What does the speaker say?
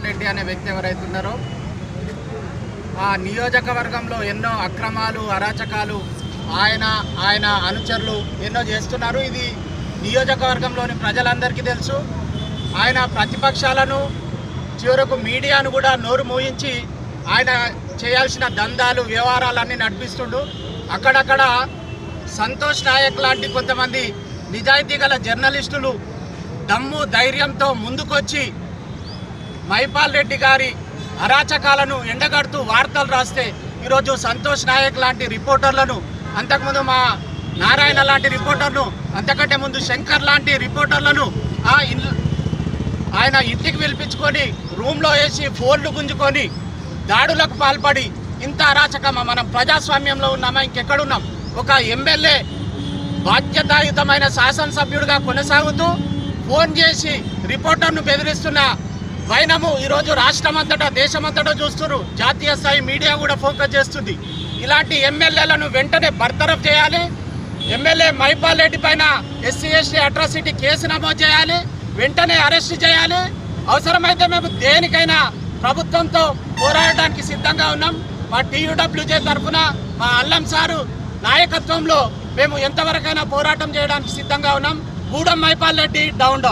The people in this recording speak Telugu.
రెడ్డి అనే వ్యక్తి ఎవరైతే ఉన్నారో ఆ నియోజకవర్గంలో ఎన్నో అక్రమాలు అరాచకాలు ఆయన అనుచరులు ఎన్నో చేస్తున్నారు. ఇది నియోజకవర్గంలోని ప్రజలందరికీ తెలుసు. ఆయన ప్రతిపక్షాలను చివరకు మీడియాను కూడా నోరు మూయించి ఆయన చేయాల్సిన దందాలు వ్యవహారాలన్నీ నడిపిస్తుండు. అక్కడక్కడ సంతోష్ నాయక్ లాంటి కొంతమంది నిజాయితీ గల జర్నలిస్టులు దమ్ము ధైర్యంతో ముందుకొచ్చి మైపాల్ రెడ్డి గారి అరాచకాలను ఎండగడుతూ వార్తలు రాస్తే ఈరోజు సంతోష్ నాయక్ లాంటి రిపోర్టర్లను, అంతకుముందు మా నారాయణ లాంటి రిపోర్టర్ను, అంతకంటే ముందు శంకర్ లాంటి రిపోర్టర్లను ఆయన ఇంటికి పిలిపించుకొని రూమ్లో వేసి ఫోన్లు గుంజుకొని దాడులకు పాల్పడి ఇంత అరాచకమా? మనం ప్రజాస్వామ్యంలో ఉన్నామా? ఇంకెక్కడున్నాం? ఒక ఎమ్మెల్యే బాధ్యతాయుతమైన శాసనసభ్యుడిగా కొనసాగుతూ ఫోన్ చేసి రిపోర్టర్ను బెదిరిస్తున్న వైనము ఈరోజు రాష్ట్రమంతటా దేశమంతటా చూస్తున్నారు. జాతీయ స్థాయి మీడియా కూడా ఫోకస్ చేస్తుంది. ఇలాంటి ఎమ్మెల్యేలను వెంటనే బర్తరఫ్ చేయాలి. ఎమ్మెల్యే మైపాల్ రెడ్డి పైన SC/ST అట్రాసిటీ కేసు నమోదు చేయాలి. వెంటనే అరెస్ట్ చేయాలి. అవసరమైతే మేము దేనికైనా ప్రభుత్వంతో పోరాడడానికి సిద్ధంగా ఉన్నాం. మా TUWJ తరఫున మా అల్లం సారు నాయకత్వంలో మేము ఎంతవరకైనా పోరాటం చేయడానికి సిద్ధంగా ఉన్నాం. గూడెం మైపాల్ రెడ్డి డౌన్.